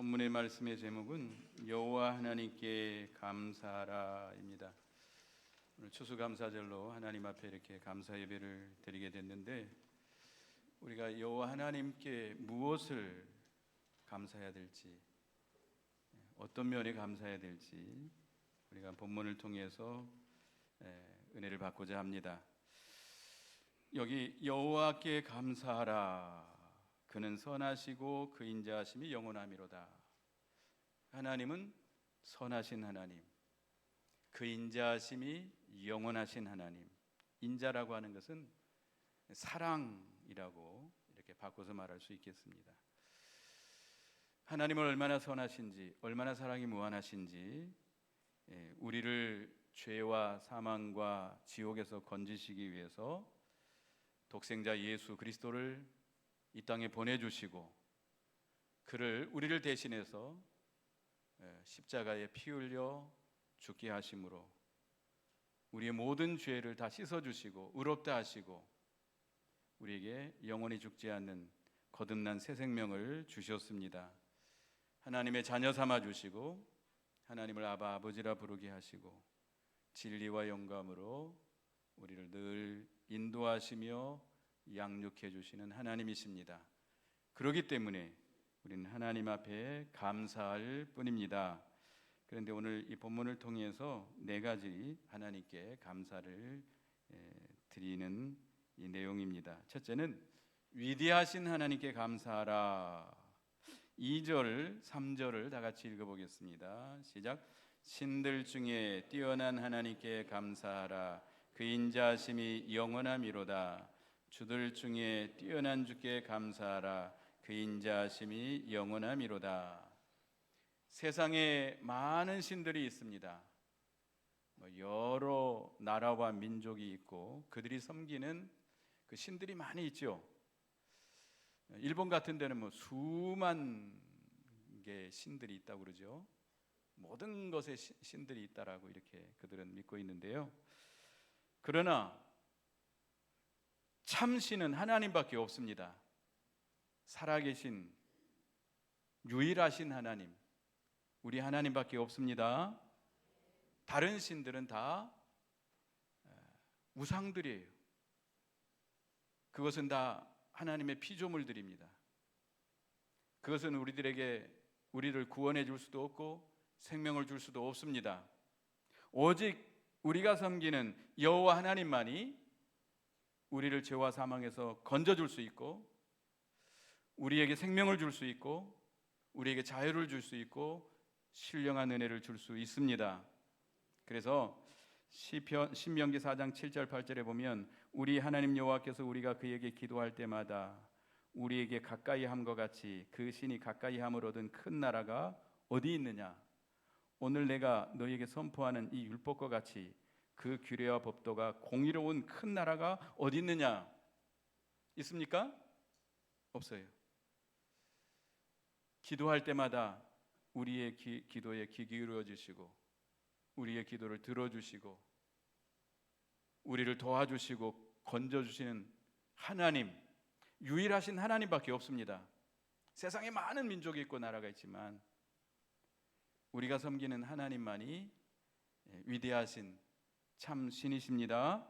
본문의 말씀의 제목은 여호와 하나님께 감사하라입니다. 오늘 추수감사절로 하나님 앞에 이렇게 감사 예배를 드리게 됐는데, 우리가 여호와 하나님께 무엇을 감사해야 될지, 어떤 면에 감사해야 될지 우리가 본문을 통해서 은혜를 받고자 합니다. 여기 여호와께 감사하라, 그는 선하시고 그 인자하심이 영원하미로다. 하나님은 선하신 하나님, 그 인자하심이 영원하신 하나님. 인자라고 하는 것은 사랑이라고 이렇게 바꿔서 말할 수 있겠습니다. 하나님은 얼마나 선하신지, 얼마나 사랑이 무한하신지, 우리를 죄와 사망과 지옥에서 건지시기 위해서 독생자 예수 그리스도를 이 땅에 보내주시고, 그를 우리를 대신해서 십자가에 피 흘려 죽게 하심으로 우리의 모든 죄를 다 씻어주시고 의롭다 하시고 우리에게 영원히 죽지 않는 거듭난 새 생명을 주셨습니다. 하나님의 자녀 삼아 주시고 하나님을 아바 아버지라 부르게 하시고 진리와 영감으로 우리를 늘 인도하시며 양육해 주시는 하나님이십니다. 그렇기 때문에 우리는 하나님 앞에 감사할 뿐입니다. 그런데 오늘 이 본문을 통해서 네 가지 하나님께 감사를 드리는 이 내용입니다. 첫째는 위대하신 하나님께 감사하라. 2절, 3절을 다 같이 읽어보겠습니다. 시작. 신들 중에 뛰어난 하나님께 감사하라. 그 인자하심이 영원하미로다. 주들 중에 뛰어난 주께 감사하라. 그 인자하심이 영원하미로다. 세상에 많은 신들이 있습니다. 여러 나라와 민족이 있고 그들이 섬기는 그 신들이 많이 있죠. 일본 같은 데는 수만 개의 신들이 있다고 그러죠. 모든 것에 신들이 있다라고 이렇게 그들은 믿고 있는데요. 그러나 참 신은 하나님밖에 없습니다. 살아계신 유일하신 하나님, 우리 하나님밖에 없습니다. 다른 신들은 다 우상들이에요. 그것은 다 하나님의 피조물들입니다. 그것은 우리를 구원해 줄 수도 없고 생명을 줄 수도 없습니다. 오직 우리가 섬기는 여호와 하나님만이 우리를 죄와 사망에서 건져줄 수 있고 우리에게 생명을 줄 수 있고 우리에게 자유를 줄 수 있고 신령한 은혜를 줄 수 있습니다. 그래서 신명기 4장 7절 8절에 보면 우리 하나님 여호와께서 우리가 그에게 기도할 때마다 우리에게 가까이 함과 같이 그 신이 가까이 함을 얻은 큰 나라가 어디 있느냐. 오늘 내가 너희에게 선포하는 이 율법과 같이 그 규례와 법도가 공의로운 큰 나라가 어디 있느냐. 있습니까? 없어요. 기도할 때마다 우리의 기도에 귀 기울여 주시고 우리의 기도를 들어주시고 우리를 도와주시고 건져주시는 하나님, 유일하신 하나님밖에 없습니다. 세상에 많은 민족이 있고 나라가 있지만 우리가 섬기는 하나님만이 위대하신 참 신이십니다.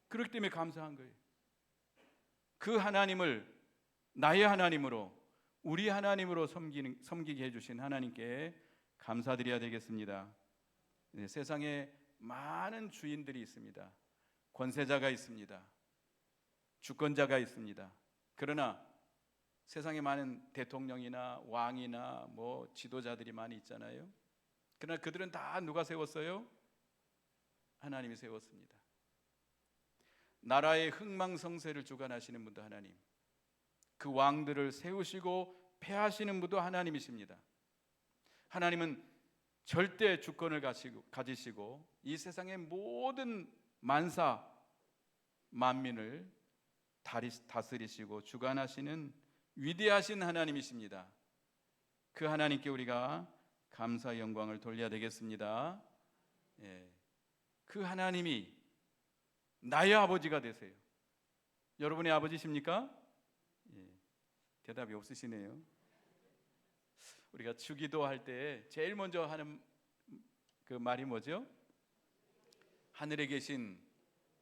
그렇기 때문에 감사한 거예요. 그 하나님을 나의 하나님으로, 우리 하나님으로 섬기게 해주신 하나님께 감사드려야 되겠습니다. 세상에 많은 주인들이 있습니다. 권세자가 있습니다. 주권자가 있습니다. 그러나 세상에 많은 대통령이나 왕이나 지도자들이 많이 있잖아요. 그러나 그들은 다 누가 세웠어요? 하나님이 세웠습니다. 나라의 흥망성쇠를 주관하시는 분도 하나님, 그 왕들을 세우시고 폐하시는 분도 하나님이십니다. 하나님은 절대 주권을 가지시고 이 세상의 모든 만사 만민을 다스리시고 주관하시는 위대하신 하나님이십니다. 그 하나님께 우리가 감사 영광을 돌려야 되겠습니다. 그 하나님이 나의 아버지가 되세요. 여러분의 아버지십니까? 대답이 없으시네요. 우리가 주기도 할 때 제일 먼저 하는 그 말이 뭐죠? 하늘에 계신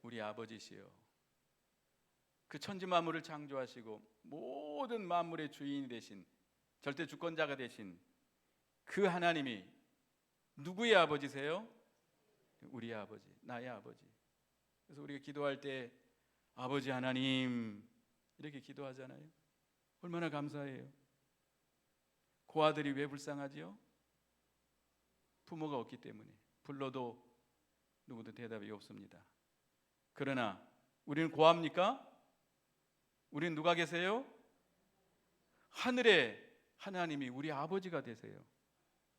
우리 아버지시여, 그 천지 만물을 창조하시고 모든 만물의 주인이 되신, 절대 주권자가 되신 그 하나님이 누구의 아버지세요? 우리의 아버지, 나의 아버지. 그래서 우리가 기도할 때 아버지 하나님 이렇게 기도하잖아요. 얼마나 감사해요. 고아들이 왜 불쌍하지요? 부모가 없기 때문에 불러도 누구도 대답이 없습니다. 그러나 우리는 고아입니까? 우리는 누가 계세요? 하늘에 하나님이 우리 아버지가 되세요.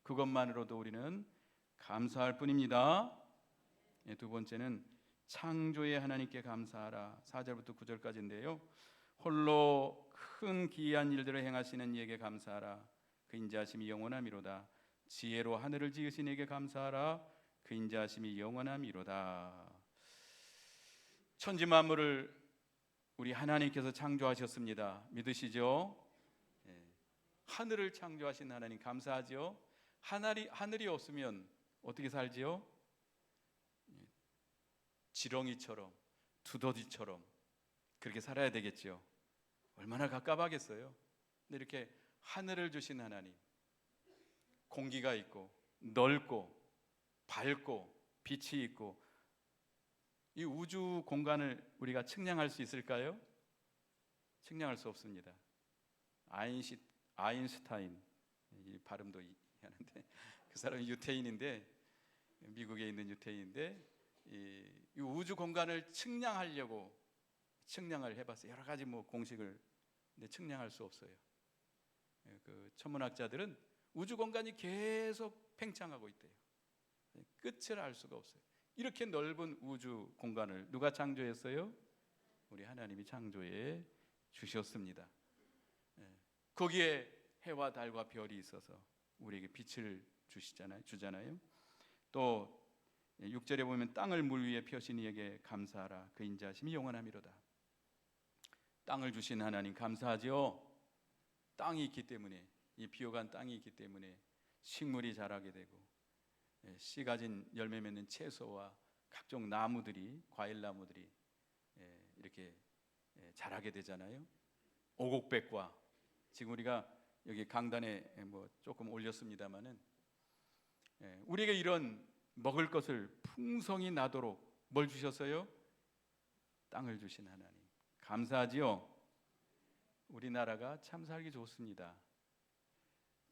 그것만으로도 우리는 감사할 뿐입니다. 두 번째는 창조의 하나님께 감사하라. 4절부터 9절까지인데요. 홀로 큰 기이한 일들을 행하시는 이에게 감사하라. 그 인자하심이 영원함이로다. 지혜로 하늘을 지으신 이에게 감사하라. 그 인자하심이 영원함이로다. 천지 만물을 우리 하나님께서 창조하셨습니다. 믿으시죠? 하늘을 창조하신 하나님 감사하죠? 하늘이 없으면 어떻게 살지요? 지렁이처럼, 두더지처럼 그렇게 살아야 되겠죠. 얼마나 갑갑하겠어요. 근데 이렇게 하늘을 주신 하나님, 공기가 있고 넓고 밝고 빛이 있고, 이 우주 공간을 우리가 측량할 수 있을까요? 측량할 수 없습니다. 아인슈타인, 이 발음도 하는데 그 사람이 유태인인데, 미국에 있는 유태인인데, 이 우주 공간을 측량하려고 측량을 해봤어요. 여러 가지 공식을. 근데 측량할 수 없어요. 그 천문학자들은 우주 공간이 계속 팽창하고 있대요. 끝을 알 수가 없어요. 이렇게 넓은 우주 공간을 누가 창조했어요? 우리 하나님이 창조해 주셨습니다. 거기에 해와 달과 별이 있어서 우리에게 빛을 주잖아요. 또 6절에 보면 땅을 물 위에 펴신 이에게 감사하라. 그 인자하심이 영원함이로다. 땅을 주신 하나님 감사하죠. 땅이 있기 때문에, 이 비옥한 땅이 있기 때문에 식물이 자라게 되고, 씨 가진 열매 맺는 채소와 각종 나무들이, 과일 나무들이 이렇게 자라게 되잖아요. 오곡백과, 지금 우리가 여기 강단에 조금 올렸습니다마는, 우리에게 이런 먹을 것을 풍성히 나도록 뭘 주셨어요? 땅을 주신 하나님 감사하지요. 우리나라가 참 살기 좋습니다.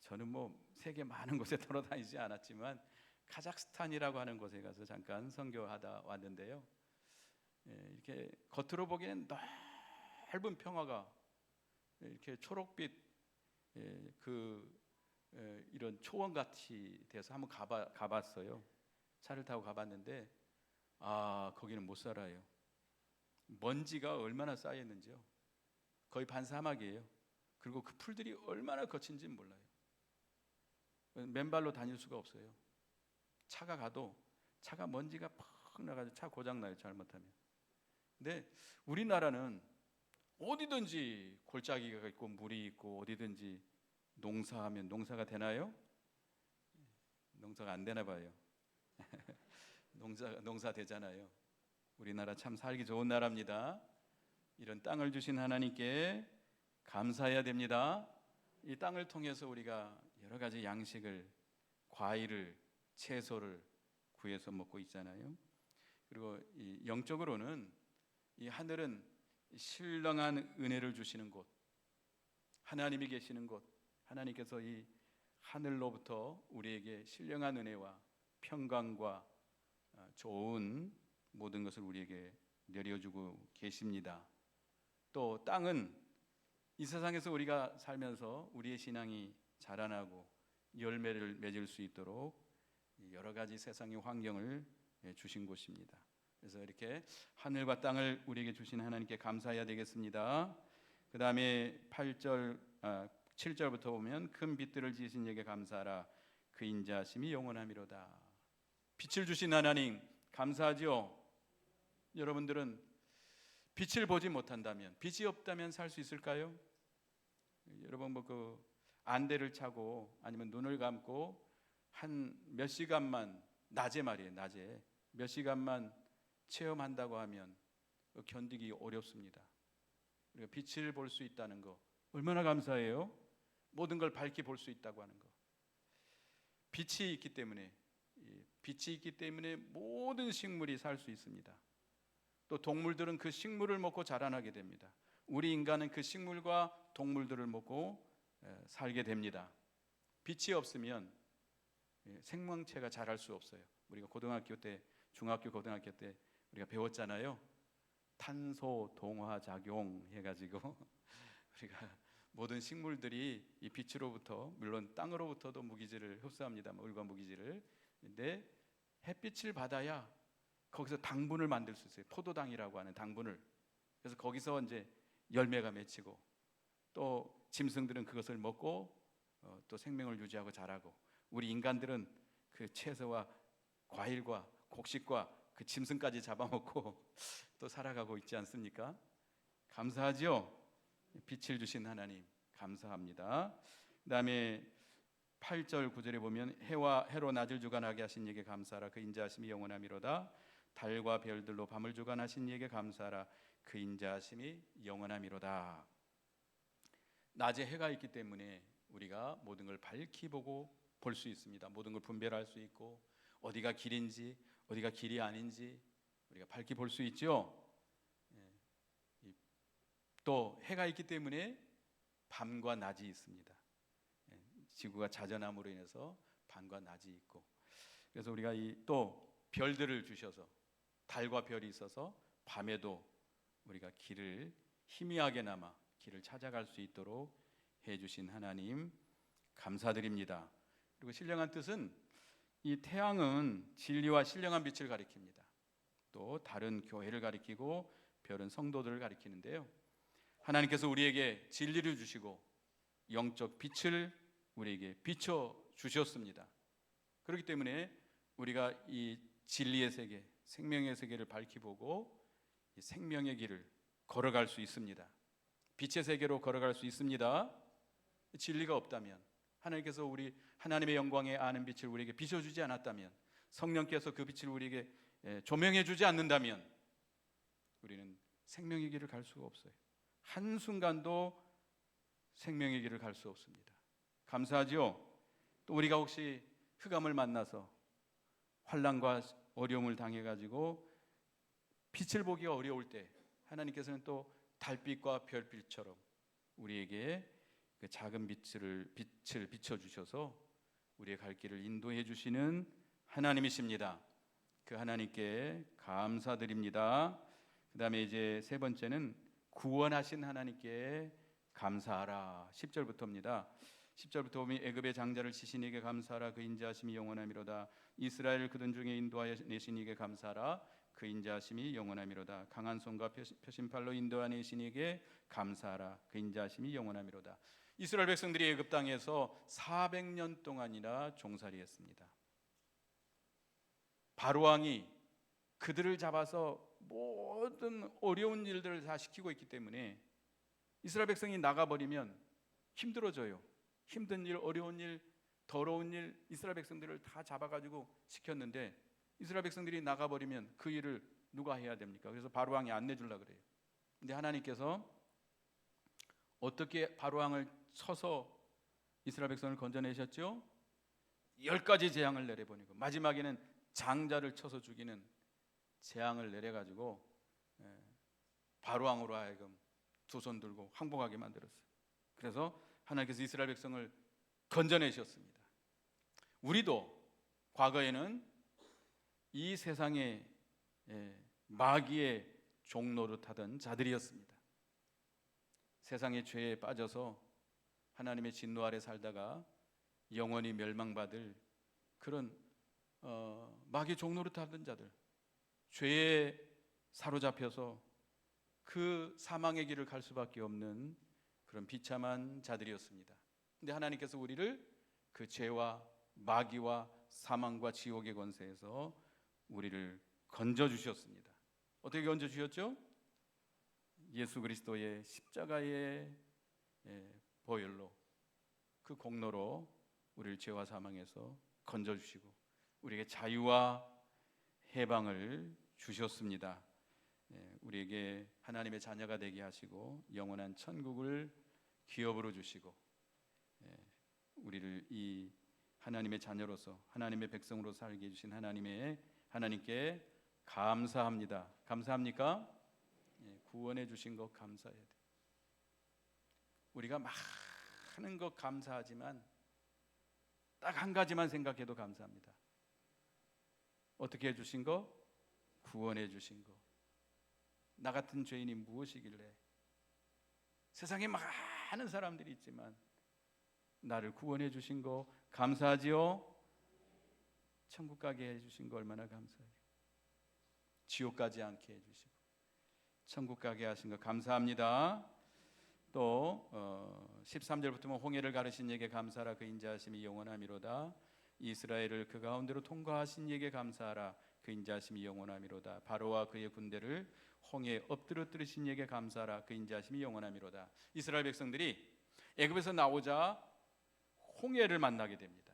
저는 세계 많은 곳에 돌아다니지 않았지만 카자흐스탄이라고 하는 곳에 가서 잠깐 선교하다 왔는데요. 이렇게 겉으로 보기에는 넓은 평화가, 이렇게 초록빛 이런 초원같이 돼서 한번 가봤어요. 차를 타고 가봤는데 거기는 못 살아요. 먼지가 얼마나 쌓여 있는지요. 거의 반사막이에요. 그리고 그 풀들이 얼마나 거친지 몰라요. 맨발로 다닐 수가 없어요. 차가 가도 차가 먼지가 팍 나가지고 차 고장 나요, 잘못하면. 근데 우리나라는 어디든지 골짜기가 있고 물이 있고, 어디든지 농사하면 농사가 되나요? 농사가 안 되나 봐요. 농사 되잖아요. 우리나라 참 살기 좋은 나라입니다. 이런 땅을 주신 하나님께 감사해야 됩니다. 이 땅을 통해서 우리가 여러 가지 양식을, 과일을, 채소를 구해서 먹고 있잖아요. 그리고 이 영적으로는 이 하늘은 신령한 은혜를 주시는 곳, 하나님이 계시는 곳, 하나님께서 이 하늘로부터 우리에게 신령한 은혜와 평강과 좋은 모든 것을 우리에게 내려주고 계십니다. 또 땅은 이 세상에서 우리가 살면서 우리의 신앙이 자라나고 열매를 맺을 수 있도록 여러 가지 세상의 환경을 주신 곳입니다. 그래서 이렇게 하늘과 땅을 우리에게 주신 하나님께 감사해야 되겠습니다. 그 다음에 7절부터 보면 큰 빛들을 지으신 이에게 감사하라. 그 인자하심이 영원함이로다. 빛을 주신 하나님 감사하지요. 여러분들은 빛을 보지 못한다면, 빛이 없다면 살 수 있을까요? 여러분 안대를 차고 아니면 눈을 감고 한 몇 시간만, 낮에 말이에요, 낮에 몇 시간만 체험한다고 하면 견디기 어렵습니다. 우리가 빛을 볼 수 있다는 거 얼마나 감사해요. 모든 걸 밝게 볼 수 있다고 하는 거. 빛이 있기 때문에 모든 식물이 살 수 있습니다. 또 동물들은 그 식물을 먹고 자라나게 됩니다. 우리 인간은 그 식물과 동물들을 먹고 살게 됩니다. 빛이 없으면 생명체가 자랄 수 없어요. 우리가 고등학교 때, 중학교 고등학교 때 우리가 배웠잖아요. 탄소 동화 작용 해가지고 우리가 모든 식물들이 이 빛으로부터, 물론 땅으로부터도 무기질을 흡수합니다. 물과 무기질을. 근데 햇빛을 받아야 거기서 당분을 만들 수 있어요. 포도당이라고 하는 당분을. 그래서 거기서 이제 열매가 맺히고, 또 짐승들은 그것을 먹고 또 생명을 유지하고 자라고, 우리 인간들은 그 채소와 과일과 곡식과 그 짐승까지 잡아먹고 또 살아가고 있지 않습니까? 감사하죠? 빛을 주신 하나님 감사합니다. 그 다음에 8절 9절에 보면 해로 낮을 주관하게 하신 이에게 감사하라. 그 인자하심이 영원하미로다. 달과 별들로 밤을 주관하신 이에게 감사하라. 그 인자하심이 영원하미로다. 낮에 해가 있기 때문에 우리가 모든 걸 밝히 보고 볼 수 있습니다. 모든 걸 분별할 수 있고, 어디가 길인지 어디가 길이 아닌지 우리가 밝히 볼 수 있죠. 또 해가 있기 때문에 밤과 낮이 있습니다. 지구가 자전함으로 인해서 밤과 낮이 있고, 그래서 우리가 또 별들을 주셔서, 달과 별이 있어서 밤에도 우리가 길을 희미하게나마 길을 찾아갈 수 있도록 해주신 하나님 감사드립니다. 그리고 신령한 뜻은, 이 태양은 진리와 신령한 빛을 가리킵니다. 또 다른 교회를 가리키고 별은 성도들을 가리키는데요, 하나님께서 우리에게 진리를 주시고 영적 빛을 우리에게 비춰 주셨습니다. 그렇기 때문에 우리가 이 진리의 세계, 생명의 세계를 밝히 보고 이 생명의 길을 걸어갈 수 있습니다. 빛의 세계로 걸어갈 수 있습니다. 진리가 없다면, 하나님께서 우리 하나님의 영광에 아는 빛을 우리에게 비춰주지 않았다면, 성령께서 그 빛을 우리에게 조명해 주지 않는다면 우리는 생명의 길을 갈 수가 없어요. 한순간도 생명의 길을 갈 수 없습니다. 감사하죠? 또 우리가 혹시 흑암을 만나서 환난과 어려움을 당해가지고 빛을 보기가 어려울 때, 하나님께서는 또 달빛과 별빛처럼 우리에게 그 작은 빛을 비춰주셔서 우리의 갈 길을 인도해 주시는 하나님이십니다. 그 하나님께 감사드립니다. 그 다음에 이제 세 번째는 구원하신 하나님께 감사하라. 10절부터입니다. 10절부터 보면, 애굽의 장자를 치신 이에게 감사하라. 그 인자하심이 영원하미로다. 이스라엘을 그들 중에 인도하여 내신 이에게 감사하라. 그 인자하심이 영원하미로다. 강한 손과 표심팔로 인도하내신 이에게 감사하라. 그 인자하심이 영원하미로다. 이스라엘 백성들이 애굽 땅에서 400년 동안이나 종살이했습니다. 바로 왕이 그들을 잡아서 모든 어려운 일들을 다 시키고 있기 때문에 이스라엘 백성이 나가버리면 힘들어져요. 힘든 일, 어려운 일, 더러운 일, 이스라엘 백성들을 다 잡아가지고 시켰는데, 이스라엘 백성들이 나가버리면 그 일을 누가 해야 됩니까? 그래서 바로 왕이 안 내주려고 그래요. 근데 하나님께서 어떻게 바로 왕을 쳐서 이스라엘 백성을 건져내셨죠? 10가지 재앙을 내려보내고, 마지막에는 장자를 쳐서 죽이는 재앙을 내려가지고 바로 왕으로 하여금 두 손 들고 항복하게 만들었어요. 그래서 하나님께서 이스라엘 백성을 건져내셨습니다. 우리도 과거에는 이 세상의 마귀의 종노릇하던 자들이었습니다. 세상의 죄에 빠져서 하나님의 진노 아래 살다가 영원히 멸망받을 그런 마귀의 종노릇하던 자들, 죄에 사로잡혀서 그 사망의 길을 갈 수밖에 없는 그런 비참한 자들이었습니다. 근데 하나님께서 우리를 그 죄와 마귀와 사망과 지옥의 권세에서 우리를 건져주셨습니다. 어떻게 건져주셨죠? 예수 그리스도의 십자가의 보혈로 그 공로로 우리를 죄와 사망에서 건져주시고 우리에게 자유와 해방을 주셨습니다. 우리에게 하나님의 자녀가 되게 하시고 영원한 천국을 기업으로 주시고 우리를 이 하나님의 자녀로서 하나님의 백성으로 살게 해주신 하나님께 감사합니다. 감사합니까? 구원해 주신 것 감사해야 돼. 우리가 많은 것 감사하지만 딱 한 가지만 생각해도 감사합니다. 어떻게 해주신 거? 구원해 주신 거. 나 같은 죄인이 무엇이길래, 세상에 많은 사람들이 있지만 나를 구원해 주신 거 감사하지요? 천국 가게 해주신 거 얼마나 감사해요. 지옥 가지 않게 해주시고 천국 가게 하신 거 감사합니다. 또 13절부터 보면 홍해를 가르신 이에게 감사하라. 그 인자하심이 영원하미로다. 이스라엘을 그 가운데로 통과하신 이에게 감사하라. 그 인자하심이 영원하미로다. 바로와 그의 군대를 홍해에 엎드러뜨리신 이에게 감사하라. 그 인자하심이 영원하미로다. 이스라엘 백성들이 애굽에서 나오자 홍해를 만나게 됩니다.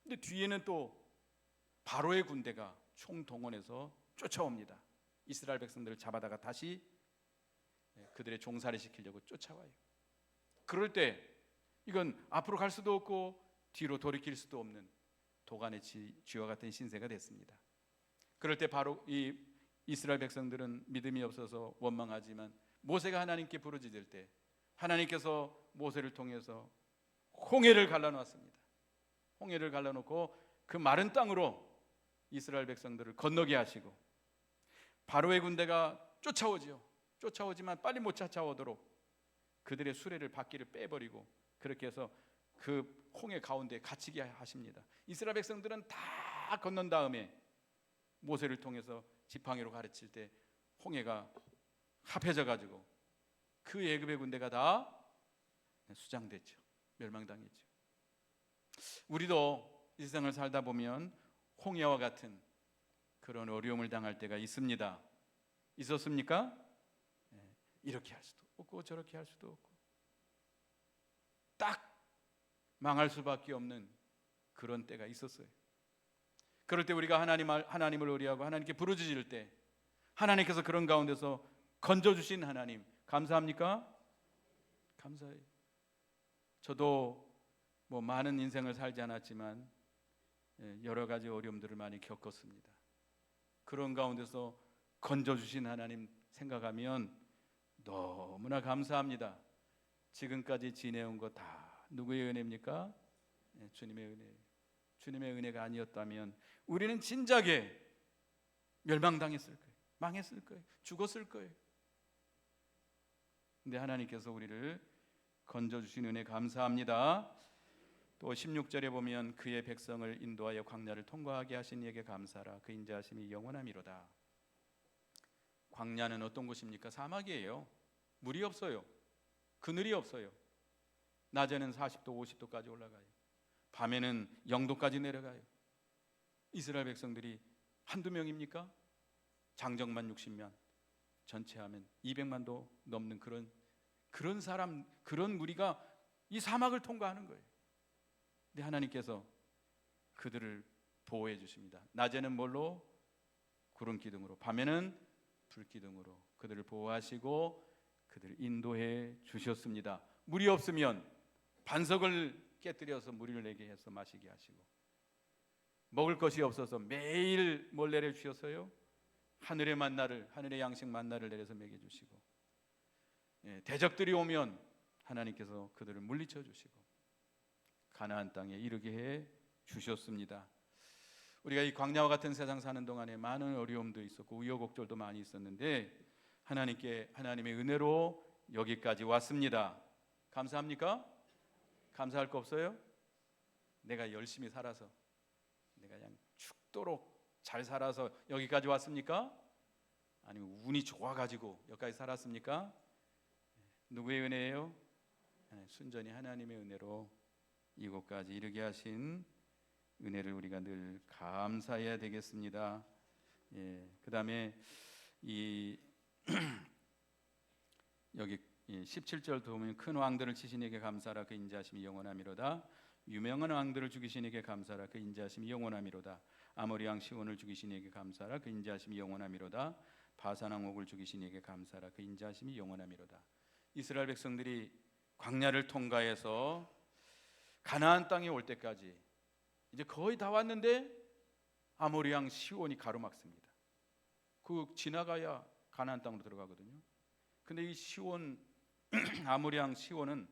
근데 뒤에는 또 바로의 군대가 총동원해서 쫓아옵니다. 이스라엘 백성들을 잡아다가 다시 그들의 종살이 시키려고 쫓아와요. 그럴 때 이건 앞으로 갈 수도 없고 뒤로 돌이킬 수도 없는 도간의 쥐와 같은 신세가 됐습니다. 그럴 때 바로 이 이스라엘 백성들은 믿음이 없어서 원망하지만 모세가 하나님께 부르짖을 때 하나님께서 모세를 통해서 홍해를 갈라놓았습니다. 홍해를 갈라놓고 그 마른 땅으로 이스라엘 백성들을 건너게 하시고 바로의 군대가 쫓아오지요. 쫓아오지만 빨리 못 쫓아오도록 그들의 수레를 바퀴를 빼버리고 그렇게 해서 그 홍해 가운데 갇히게 하십니다. 이스라엘 백성들은 다 건넌 다음에 모세를 통해서 지팡이로 가르칠 때 홍해가 합해져 가지고 그 애굽의 군대가 다 수장됐죠. 멸망당했죠. 우리도 이 세상을 살다 보면 홍해와 같은 그런 어려움을 당할 때가 있습니다. 있었습니까? 이렇게 할 수도 없고 저렇게 할 수도 없고 딱 망할 수밖에 없는 그런 때가 있었어요. 그럴 때 우리가 하나님을 의뢰하고 하나님께 부르짖을 때 하나님께서 그런 가운데서 건져주신 하나님 감사합니까? 감사해요. 저도 뭐 많은 인생을 살지 않았지만 여러 가지 어려움들을 많이 겪었습니다. 그런 가운데서 건져주신 하나님 생각하면 너무나 감사합니다. 지금까지 지내온 거 다 누구의 은혜입니까? 주님의 은혜예요. 주님의 은혜가 아니었다면 우리는 진작에 멸망당했을 거예요. 망했을 거예요. 죽었을 거예요. 근데 하나님께서 우리를 건져주신 은혜 감사합니다. 또 16절에 보면 그의 백성을 인도하여 광야를 통과하게 하신 이에게 감사하라. 그 인자하심이 영원하미로다. 광야는 어떤 곳입니까? 사막이에요. 물이 없어요. 그늘이 없어요. 낮에는 40도 50도까지 올라가요. 밤에는 0도까지 내려가요. 이스라엘 백성들이 한두 명입니까? 장정만 60명 전체 하면 200만도 넘는 그런 사람, 그런 무리가 이 사막을 통과하는 거예요. 근데 하나님께서 그들을 보호해 주십니다. 낮에는 뭘로? 구름 기둥으로, 밤에는 불 기둥으로 그들을 보호하시고 그들을 인도해 주셨습니다. 물이 없으면 반석을 깨뜨려서 물을 내게 해서 마시게 하시고, 먹을 것이 없어서 매일 뭘 내려 주셨어요? 하늘의 만나를, 하늘의 양식 만나를 내려서 먹여 주시고, 대적들이 오면 하나님께서 그들을 물리쳐 주시고 가나안 땅에 이르게 해 주셨습니다. 우리가 이 광야와 같은 세상 사는 동안에 많은 어려움도 있었고 우여곡절도 많이 있었는데 하나님의 은혜로 여기까지 왔습니다. 감사합니까? 감사할 거 없어요? 내가 열심히 살아서, 내가 그냥 죽도록 잘 살아서 여기까지 왔습니까? 아니면 운이 좋아가지고 여기까지 살았습니까? 누구의 은혜예요? 순전히 하나님의 은혜로 이곳까지 이르게 하신 은혜를 우리가 늘 감사해야 되겠습니다. 그 다음에 여기 17절 보면 큰 왕들을 치신 이에게 감사하라 그 인자하심이 영원하미로다. 유명한 왕들을 죽이신 이에게 감사하라 그 인자하심이 영원하미로다. 아모리 왕 시온을 죽이신 이에게 감사하라 그 인자하심이 영원하미로다. 바산 왕 옥을 죽이신 이에게 감사하라 그 인자하심이 영원하미로다. 이스라엘 백성들이 광야를 통과해서 가나안 땅에 올 때까지 이제 거의 다 왔는데 아모리 왕 시온이 가로막습니다. 그 지나가야 가나안 땅으로 들어가거든요. 근데 이 시온 아모리 왕 시온은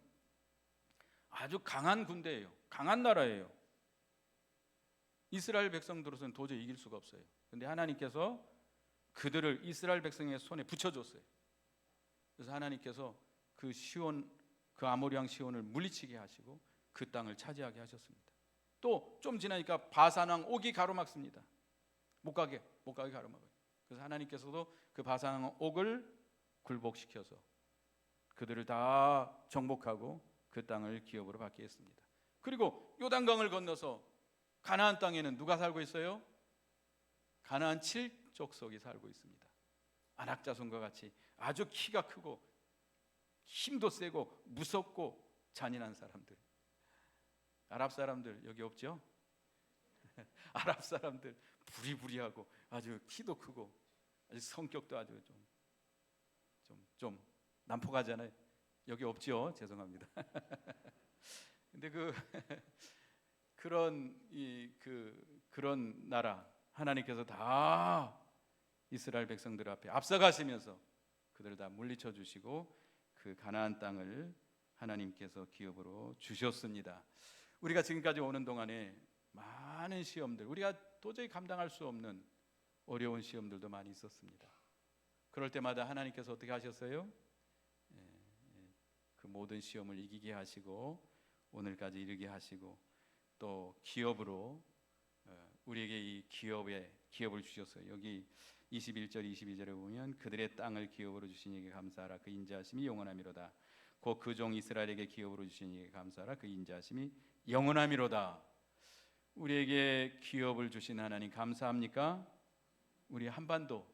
아주 강한 군대예요. 강한 나라예요. 이스라엘 백성들로서는 도저히 이길 수가 없어요. 근데 하나님께서 그들을 이스라엘 백성의 손에 붙여줬어요. 그래서 하나님께서 그 아모리 왕 시온을 물리치게 하시고 그 땅을 차지하게 하셨습니다. 또 좀 지나니까 바산 왕 옥이 가로막습니다. 못 가게 가로막아요. 그래서 하나님께서도 그 바산 왕 옥을 굴복시켜서 그들을 다 정복하고 그 땅을 기업으로 받게 했습니다. 그리고 요단강을 건너서 가나안 땅에는 누가 살고 있어요? 가나안 7족속이 살고 있습니다. 안악자손과 같이 아주 키가 크고 힘도 세고 무섭고 잔인한 사람들. 아랍 사람들 여기 없죠? 아랍 사람들 부리부리하고 아주 키도 크고 아주 성격도 아주 좀 난폭하잖아요. 여기 없죠? 죄송합니다. 근데 그런 나라 하나님께서 다 이스라엘 백성들 앞에 앞서가시면서 그들을 다 물리쳐 주시고 그 가나안 땅을 하나님께서 기업으로 주셨습니다. 우리가 지금까지 오는 동안에 많은 시험들, 우리가 도저히 감당할 수 없는 어려운 시험들도 많이 있었습니다. 그럴 때마다 하나님께서 어떻게 하셨어요? 그 모든 시험을 이기게 하시고 오늘까지 이르게 하시고 또 기업으로 우리에게 이 기업을 주셨어요. 여기 21절 22절에 보면 그들의 땅을 기업으로 주신 이에게 감사하라 그 인자하심이 영원하미로다. 곧 그 종 이스라엘에게 기업으로 주신 이에게 감사하라 그 인자하심이 영원하미로다. 우리에게 기업을 주신 하나님 감사합니까? 우리 한반도,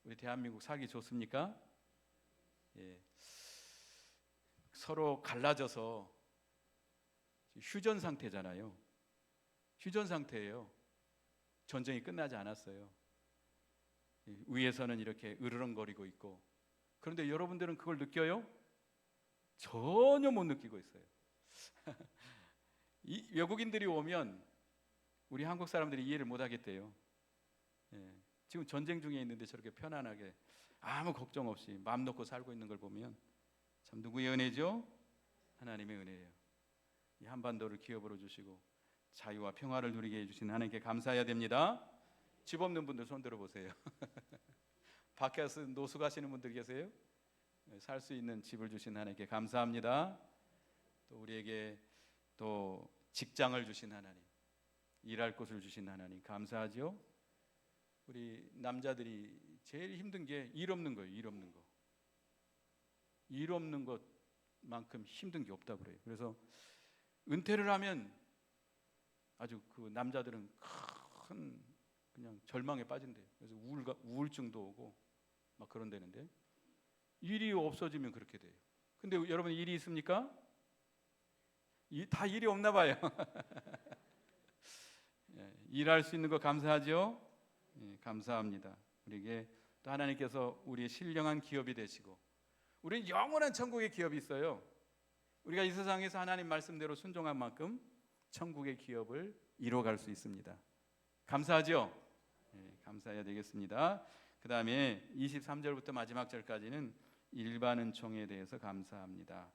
우리 대한민국 살기 좋습니까? 예. 서로 갈라져서 휴전 상태잖아요. 휴전 상태예요. 전쟁이 끝나지 않았어요. 위에서는 이렇게 으르렁거리고 있고, 그런데 여러분들은 그걸 느껴요? 전혀 못 느끼고 있어요. 이 외국인들이 오면 우리 한국 사람들이 이해를 못 하겠대요. 지금 전쟁 중에 있는데 저렇게 편안하게 아무 걱정 없이 마음 놓고 살고 있는 걸 보면 참 누구의 은혜죠? 하나님의 은혜예요. 이 한반도를 기업으로 주시고 자유와 평화를 누리게 해주신 하나님께 감사해야 됩니다. 집 없는 분들 손 들어보세요. 밖에서 노숙하시는 분들 계세요? 살 수 있는 집을 주신 하나님께 감사합니다. 또 우리에게 또 직장을 주신 하나님, 일할 곳을 주신 하나님 감사하죠. 우리 남자들이 제일 힘든 게 일 없는 거예요. 일 없는 것만큼 힘든 게 없다 그래요. 그래서 은퇴를 하면 아주 그 남자들은 큰 그냥 절망에 빠진대요. 그래서 우울증도 오고 막 그런다는데 일이 없어지면 그렇게 돼요. 근데 여러분 일이 있습니까? 다 일이 없나 봐요. 일할 수 있는 거 감사하죠? 감사합니다. 우리에게 또 하나님께서 우리의 신령한 기업이 되시고 우리는 영원한 천국의 기업이 있어요. 우리가 이 세상에서 하나님 말씀대로 순종한 만큼 천국의 기업을 이뤄갈 수 있습니다. 감사하죠? 감사해야 되겠습니다. 그 다음에 23절부터 마지막 절까지는 일반 은총에 대해서 감사합니다.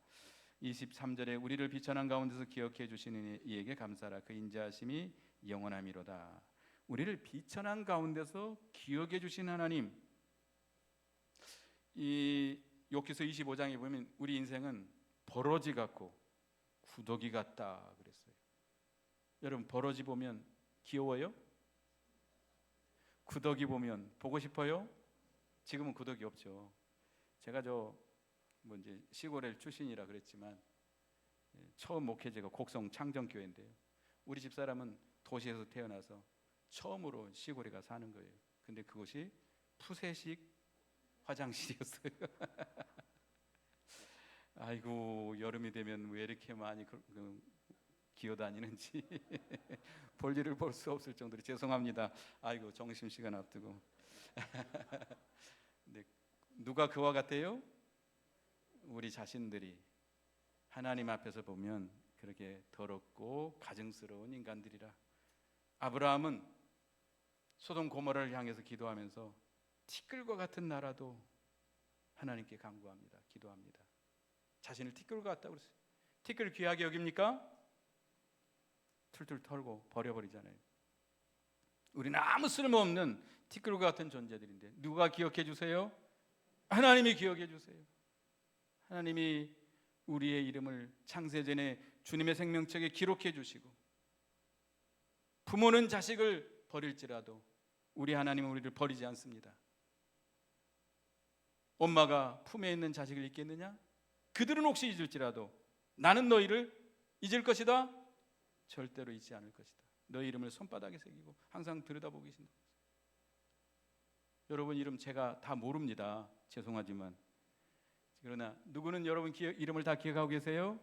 23절에 우리를 비천한 가운데서 기억해 주시는 이에게 감사하라 그 인자하심이 영원하미로다. 우리를 비천한 가운데서 기억해 주신 하나님. 이 욥기서 25장에 보면 우리 인생은 버러지 같고 구더기 같다 그랬어요. 여러분 버러지 보면 귀여워요? 구더기 보면 보고 싶어요? 지금은 구더기 없죠. 제가 이제 시골의 출신이라 그랬지만 처음 목회제가 곡성 창정교회인데요. 우리 집사람은 도시에서 태어나서 처음으로 시골에 가서 사는 거예요. 근데 그것이 푸세식 화장실이었어요. 아이고, 여름이 되면 왜 이렇게 많이 기어다니는지 볼일을 볼 수 없을 정도로 죄송합니다. 아이고, 점심시간 앞두고. 네, 누가 그와 같아요? 우리 자신들이 하나님 앞에서 보면 그렇게 더럽고 가증스러운 인간들이라. 아브라함은 소돔 고모라를 향해서 기도하면서 티끌과 같은 나라도 하나님께 간구합니다. 기도합니다. 자신을 티끌과 같다고 그랬어요. 티끌 귀하게 여깁니까? 툴툴 털고 버려버리잖아요. 우리는 아무 쓸모없는 티끌과 같은 존재들인데 누가 기억해 주세요? 하나님이 기억해 주세요. 하나님이 우리의 이름을 창세전에 주님의 생명책에 기록해 주시고, 부모는 자식을 버릴지라도 우리 하나님은 우리를 버리지 않습니다. 엄마가 품에 있는 자식을 잊겠느냐? 그들은 혹시 잊을지라도 나는 너희를 잊을 것이다. 절대로 잊지 않을 것이다. 너희 이름을 손바닥에 새기고 항상 들여다보고 계신다. 여러분 이름 제가 다 모릅니다. 죄송하지만. 그러나 누구는 여러분 이름을 다 기억하고 계세요?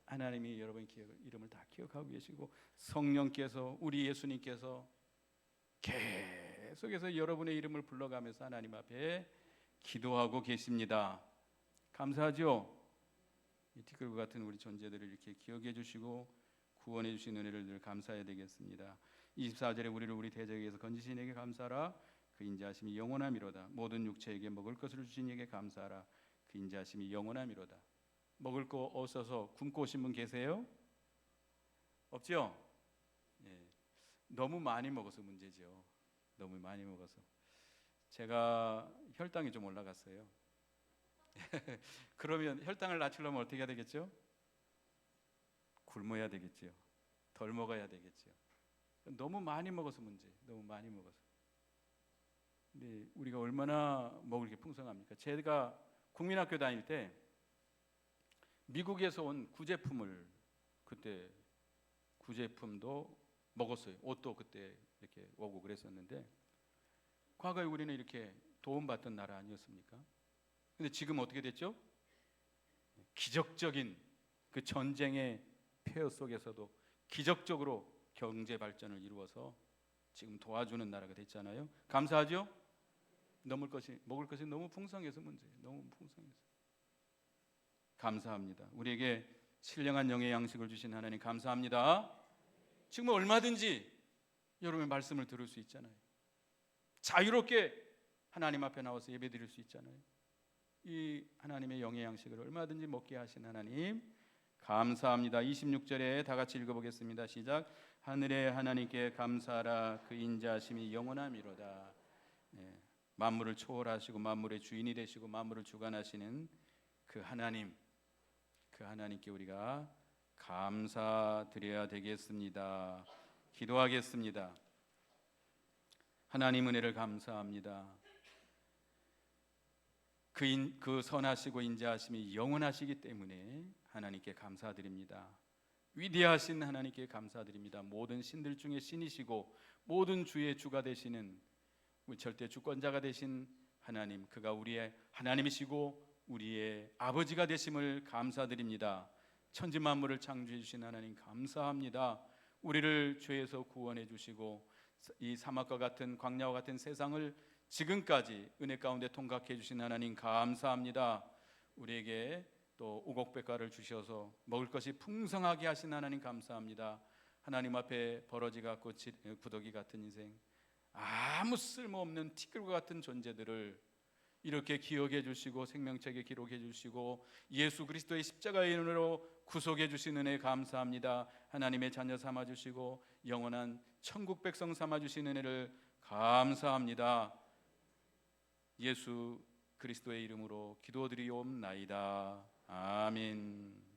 하나님이 여러분 이름을 다 기억하고 계시고, 성령께서, 우리 예수님께서 계속해서 여러분의 이름을 불러가면서 하나님 앞에 기도하고 계십니다. 감사하죠? 이 티끌과 같은 우리 존재들을 이렇게 기억해 주시고 구원해 주신 은혜를 늘 감사해야 되겠습니다. 24절에 우리를 우리 대적에게서 건지신 이에게 감사하라. 그 인자하심이 영원함이로다. 모든 육체에게 먹을 것을 주신 이에게 감사하라. 그 인자하심이 영원함이로다. 먹을 거 없어서 굶고 오신 분 계세요? 없죠? 예. 너무 많이 먹어서 문제죠. 너무 많이 먹어서. 제가 혈당이 좀 올라갔어요. 그러면 혈당을 낮추려면 어떻게 해야 되겠죠? 굶어야 되겠죠. 덜 먹어야 되겠죠. 너무 많이 먹어서 문제. 너무 많이 먹어서. 근데 우리가 얼마나 먹을 게 풍성합니까? 제가 국민학교 다닐 때 미국에서 온 구제품을, 그때 구제품도 먹었어요. 옷도 그때 이렇게 오고 그랬었는데, 과거에 우리는 이렇게 도움받던 나라 아니었습니까? 근데 지금 어떻게 됐죠? 기적적인 그 전쟁의 폐허 속에서도 기적적으로 경제 발전을 이루어서 지금 도와주는 나라가 됐잖아요. 감사하죠? 먹을 것이 너무 풍성해서 문제예요. 너무 풍성해서. 감사합니다. 우리에게 신령한 영의 양식을 주신 하나님 감사합니다. 지금 얼마든지 여러분의 말씀을 들을 수 있잖아요. 자유롭게 하나님 앞에 나와서 예배드릴 수 있잖아요. 이 하나님의 영의 양식을 얼마든지 먹게 하신 하나님 감사합니다. 26절에 다 같이 읽어보겠습니다. 시작. 하늘의 하나님께 감사하라. 그 인자하심이 영원함이로다. 만물을 초월하시고 만물의 주인이 되시고 만물을 주관하시는 그 하나님, 그 하나님께 우리가 감사드려야 되겠습니다. 기도하겠습니다. 하나님 은혜를 감사합니다. 그 선하시고 인자하심이 영원하시기 때문에 하나님께 감사드립니다. 위대하신 하나님께 감사드립니다. 모든 신들 중에 신이시고 모든 주의 주가 되시는 우리 절대 주권자가 되신 하나님, 그가 우리의 하나님이시고 우리의 아버지가 되심을 감사드립니다. 천지 만물을 창조해 주신 하나님 감사합니다. 우리를 죄에서 구원해 주시고 이 사막과 같은 광야와 같은 세상을 지금까지 은혜 가운데 통과해 주신 하나님 감사합니다. 우리에게 또 우곡백과를 주셔서 먹을 것이 풍성하게 하신 하나님 감사합니다. 하나님 앞에 버러지 같고 구더기 같은 인생, 아무 쓸모없는 티끌과 같은 존재들을 이렇게 기억해 주시고 생명책에 기록해 주시고 예수 그리스도의 십자가의 은혜로 구속해 주신 은혜 감사합니다. 하나님의 자녀 삼아 주시고 영원한 천국 백성 삼아 주신 은혜를 감사합니다. 예수 그리스도의 이름으로 기도드리옵나이다. 아멘.